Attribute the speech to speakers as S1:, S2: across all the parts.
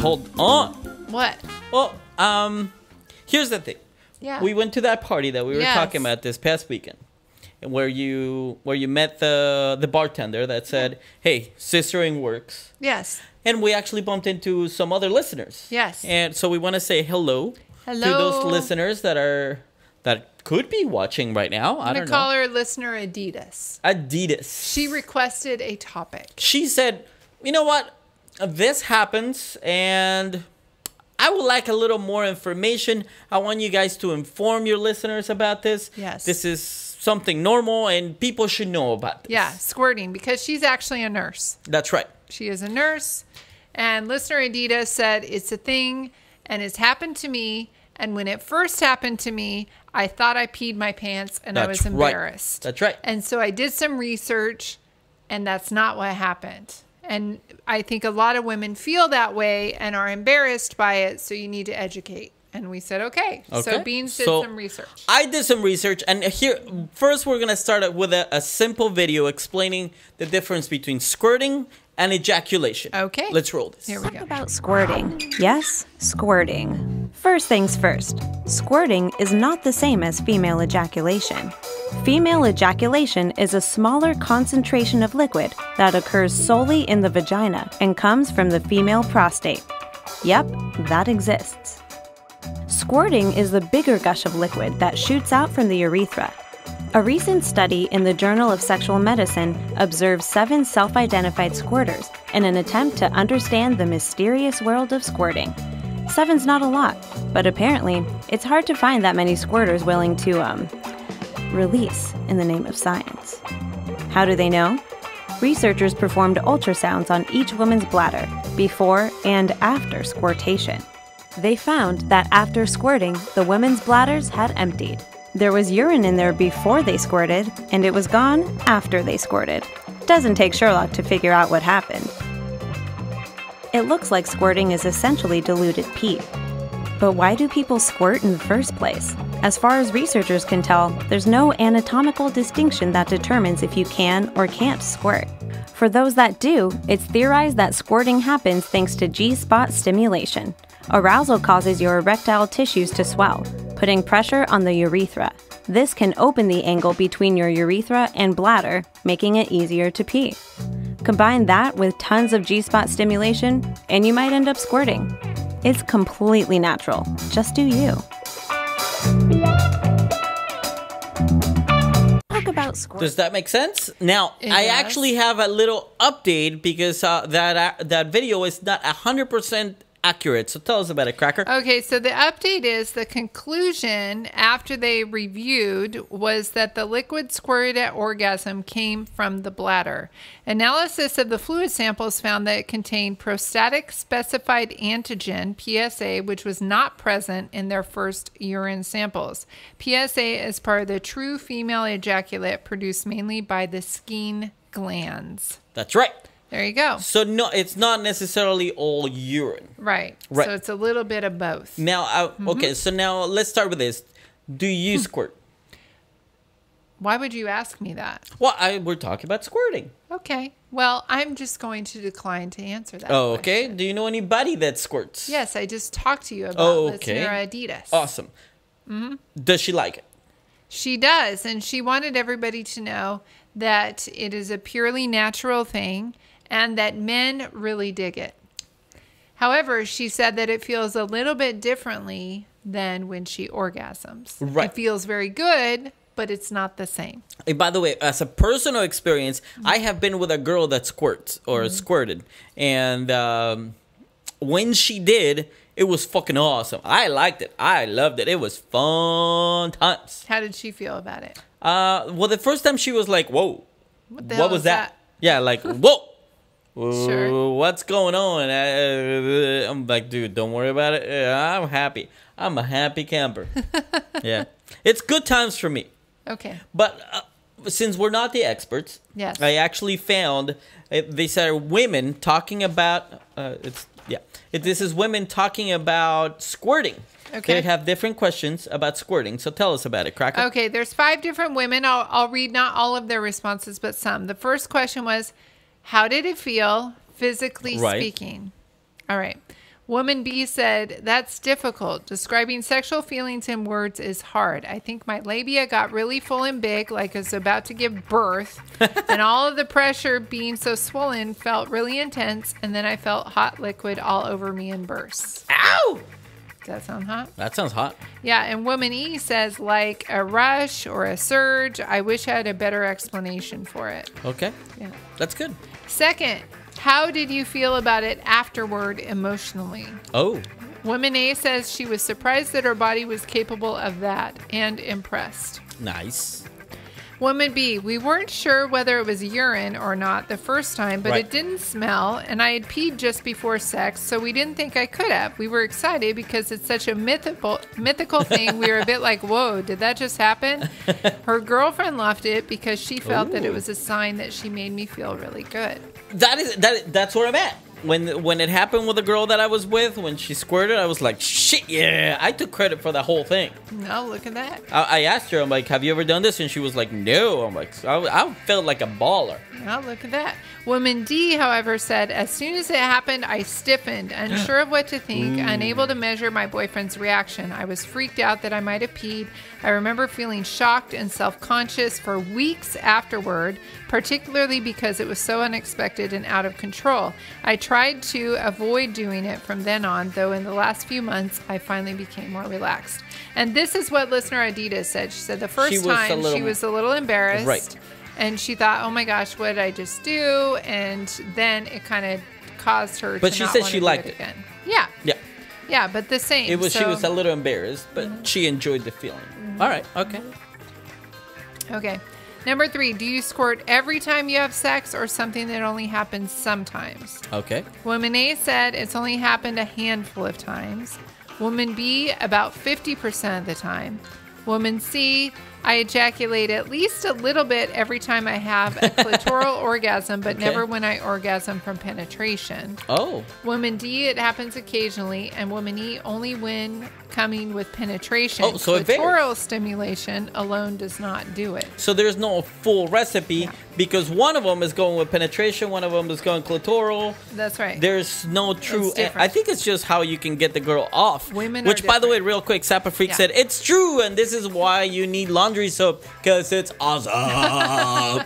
S1: hold on.
S2: What?
S1: Well, here's the thing.
S2: Yeah.
S1: We went to that party that we were talking about this past weekend, and where you met the bartender that said, "Hey, sistering works."
S2: Yes.
S1: And we actually bumped into some other listeners.
S2: Yes.
S1: And so we want to say hello to those listeners that could be watching right now. I don't know.
S2: I'm going to call her listener Adidas.
S1: Adidas.
S2: She requested a topic.
S1: She said, "You know what? This happens, and I would like a little more information. I want you guys to inform your listeners about this.
S2: Yes.
S1: This is something normal, and people should know about this."
S2: Yeah, squirting, because she's actually a nurse.
S1: That's right.
S2: She is a nurse, and listener Adidas said it's a thing, and it's happened to me, and when it first happened to me, I thought I peed my pants, and I was embarrassed.
S1: That's right.
S2: And so I did some research, and that's not what happened. And I think a lot of women feel that way and are embarrassed by it, so you need to educate. And we said, okay. So Beans did some research.
S1: I did some research, and here, first we're going to start with a simple video explaining the difference between squirting and ejaculation.
S2: Okay.
S1: Let's roll this.
S2: Here we go.
S3: Talk about squirting. Yes, squirting. First things first, squirting is not the same as female ejaculation. Female ejaculation is a smaller concentration of liquid that occurs solely in the vagina and comes from the female prostate. Yep, that exists. Squirting is the bigger gush of liquid that shoots out from the urethra. A recent study in the Journal of Sexual Medicine observed 7 self-identified squirters in an attempt to understand the mysterious world of squirting. 7's not a lot, but apparently it's hard to find that many squirters willing to, release in the name of science. How do they know? Researchers performed ultrasounds on each woman's bladder before and after squirtation. They found that after squirting, the women's bladders had emptied. There was urine in there before they squirted, and it was gone after they squirted. Doesn't take Sherlock to figure out what happened. It looks like squirting is essentially diluted pee. But why do people squirt in the first place? As far as researchers can tell, there's no anatomical distinction that determines if you can or can't squirt. For those that do, it's theorized that squirting happens thanks to G-spot stimulation. Arousal causes your erectile tissues to swell, putting pressure on the urethra. This can open the angle between your urethra and bladder, making it easier to pee. Combine that with tons of G-spot stimulation, and you might end up squirting. It's completely natural. Just do you. Talk about squirting.
S1: Does that make sense? Now, I actually have a little update because that video is not 100% accurate. So tell us about it, Cracker.
S2: Okay, so the update is the conclusion after they reviewed was that the liquid squirted at orgasm came from the bladder. Analysis of the fluid samples found that it contained prostatic specified antigen, PSA, which was not present in their first urine samples. PSA is part of the true female ejaculate produced mainly by the skin glands.
S1: That's right.
S2: There you go.
S1: So no, it's not necessarily all urine.
S2: Right.
S1: Right.
S2: So it's a little bit of both.
S1: Now, okay, so now let's start with this. Do you squirt?
S2: Why would you ask me that?
S1: Well, we're talking about squirting.
S2: Okay. Well, I'm just going to decline to answer that.
S1: Oh, okay.
S2: question.
S1: Do you know anybody that squirts?
S2: Yes, I just talked to you about
S1: okay.
S2: listener Adidas.
S1: Awesome. Does she like it?
S2: She does, and she wanted everybody to know that it is a purely natural thing and that men really dig it. However, she said that it feels a little bit differently than when she orgasms.
S1: Right.
S2: It feels very good, but it's not the same.
S1: Hey, by the way, as a personal experience, I have been with a girl that squirts or squirted. And when she did, it was fucking awesome. I liked it. I loved it. It was fun times.
S2: How did she feel about it?
S1: Well, the first time she was like, whoa.
S2: What the hell
S1: was that? Yeah, like, whoa.
S2: Sure.
S1: What's going on? I'm like, dude, don't worry about it. I'm happy. I'm a happy camper. Yeah. It's good times for me.
S2: Okay.
S1: But since we're not the experts,
S2: yes,
S1: I actually found they said women talking about this is women talking about squirting.
S2: Okay.
S1: They have different questions about squirting. So tell us about it, Cracker.
S2: Okay, there's 5 different women. I'll read not all of their responses, but some. The first question was, how did it feel physically speaking? All right. Woman B said, that's difficult. Describing sexual feelings in words is hard. I think my labia got really full and big, like I was about to give birth. And all of the pressure being so swollen felt really intense. And then I felt hot liquid all over me in bursts.
S1: Ow!
S2: Does that sound hot?
S1: That sounds hot.
S2: Yeah, and woman E says, like a rush or a surge. I wish I had a better explanation for it.
S1: Okay.
S2: Yeah.
S1: That's good.
S2: Second, how did you feel about it afterward emotionally?
S1: Oh.
S2: Woman A says she was surprised that her body was capable of that and impressed.
S1: Nice.
S2: Woman B, we weren't sure whether it was urine or not the first time, but
S1: Right.
S2: it didn't smell, and I had peed just before sex, so we didn't think I could have. We were excited because it's such a mythical thing. We were a bit like, whoa, did that just happen? Her girlfriend loved it because she felt that it was a sign that she made me feel really good.
S1: That's where I'm at. When it happened with a girl that I was with, when she squirted, I was like, shit, yeah. I took credit for the whole thing.
S2: No, look at that.
S1: I asked her, I'm like, have you ever done this? And she was like, no. I'm like, I felt like a baller.
S2: Oh, look at that. Woman D, however, said, as soon as it happened, I stiffened, unsure of what to think, unable to measure my boyfriend's reaction. I was freaked out that I might have peed. I remember feeling shocked and self-conscious for weeks afterward, particularly because it was so unexpected and out of control. I tried to avoid doing it from then on, though in the last few months, I finally became more relaxed. And this is what listener Adidas said. She said the first time she was a little embarrassed.
S1: Right.
S2: And she thought, oh my gosh, what did I just do? And then it kind of caused her
S1: But
S2: to
S1: she
S2: not
S1: said
S2: want
S1: she
S2: to
S1: liked
S2: do
S1: it
S2: again. Yeah.
S1: Yeah.
S2: Yeah, but the same.
S1: She was a little embarrassed, but she enjoyed the feeling. All right. Okay.
S2: Okay. Number 3, do you squirt every time you have sex or something that only happens sometimes?
S1: Okay.
S2: Woman A said it's only happened a handful of times. Woman B, about 50% of the time. Woman C, I ejaculate at least a little bit every time I have a clitoral orgasm, but never when I orgasm from penetration.
S1: Oh.
S2: Woman D, it happens occasionally, and woman E, only when coming with penetration.
S1: Oh, so it varies.
S2: Clitoral stimulation alone does not do it.
S1: So there's no full recipe because one of them is going with penetration, one of them is going clitoral.
S2: That's right.
S1: There's no true.
S2: It's different.
S1: I think it's just how you can get the girl off.
S2: Women
S1: Which,
S2: are
S1: by the way,
S2: different.
S1: real quick, Sapper Freak
S2: Yeah.
S1: said it's true, and this is why you need laundry soap because it's awesome.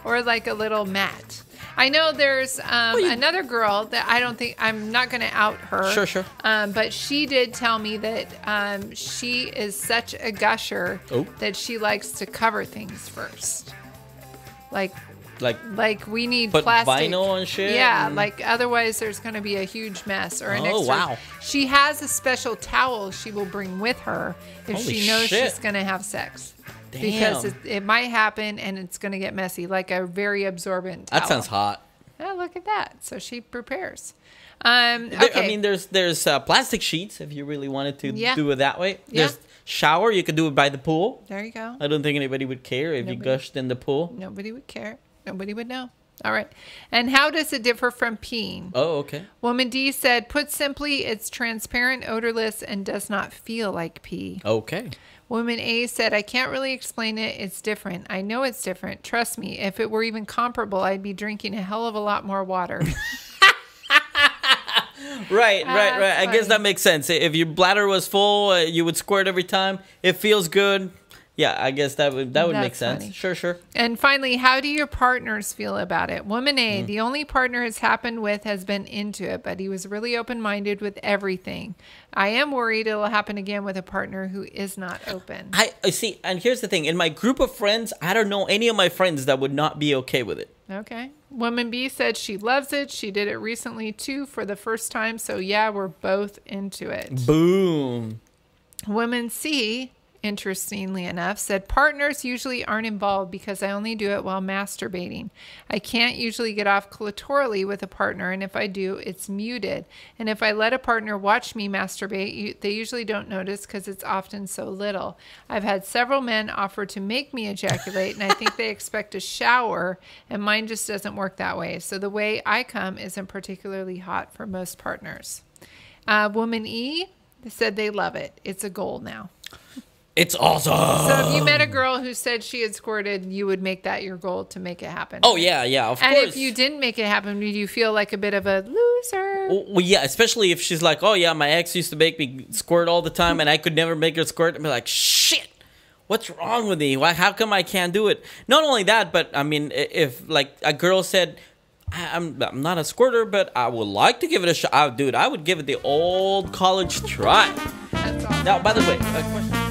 S2: Or like a little mat. I know there's another girl that I don't think, I'm not going to out her.
S1: Sure.
S2: But she did tell me that she is such a gusher that she likes to cover things first. Like we need
S1: put
S2: plastic
S1: vinyl and shit.
S2: Yeah,
S1: and-
S2: like otherwise there's going to be a huge mess or an
S1: Oh,
S2: extra.
S1: wow.
S2: She has a special towel she will bring with her if
S1: Holy
S2: she knows
S1: shit.
S2: she's going to have sex.
S1: Damn.
S2: Because it might happen and it's going to get messy, like a very absorbent towel.
S1: That sounds hot.
S2: Oh, look at that. So she prepares.
S1: I
S2: Okay.
S1: mean, there's plastic sheets if you really wanted to
S2: Yeah.
S1: do it that way.
S2: Yeah.
S1: There's shower. You could do it by the pool.
S2: There you go.
S1: I don't think anybody would care if you
S2: Nobody.
S1: gushed in the pool.
S2: Nobody would care. Nobody would know. All right. And how does it differ from peeing?
S1: Oh, okay.
S2: Woman D said, put simply, it's transparent, odorless, and does not feel like pee.
S1: Okay.
S2: Woman A said, I can't really explain it. It's different. I know it's different. Trust me. If it were even comparable, I'd be drinking a hell of a lot more water.
S1: Right. I guess
S2: funny.
S1: that makes sense. If your bladder was full, you would squirt every time. It feels good. Yeah, I guess that would make
S2: That's
S1: sense.
S2: funny.
S1: Sure.
S2: And finally, how do your partners feel about it? Woman A, the only partner it's happened with has been into it, but he was really open-minded with everything. I am worried it'll happen again with a partner who is not open.
S1: I see. And here's the thing. In my group of friends, I don't know any of my friends that would not be okay with it.
S2: Okay. Woman B said she loves it. She did it recently, too, for the first time. So, yeah, we're both into it.
S1: Boom.
S2: Woman C, interestingly enough, said partners usually aren't involved because I only do it while masturbating. I can't usually get off clitorally with a partner, and if I do, it's muted. And if I let a partner watch me masturbate, they usually don't notice because it's often so little. I've had several men offer to make me ejaculate, and I think they expect a shower, and mine just doesn't work that way. So the way I come isn't particularly hot for most partners. Woman E said they love it. It's a goal now.
S1: It's awesome.
S2: So if you met a girl who said she had squirted, you would make that your goal to make it happen.
S1: Oh, yeah, of
S2: and
S1: course.
S2: if you didn't make it happen, would you feel like a bit of a loser?
S1: Well, yeah, especially if she's like, oh, yeah, my ex used to make me squirt all the time, and I could never make her squirt. I'd be like, shit, what's wrong with me? Why? How come I can't do it? Not only that, but, I mean, if, like, a girl said, I'm not a squirter, but I would like to give it a shot. Dude, I would give it the old college try.
S2: That's awesome.
S1: Now, by the way, a question.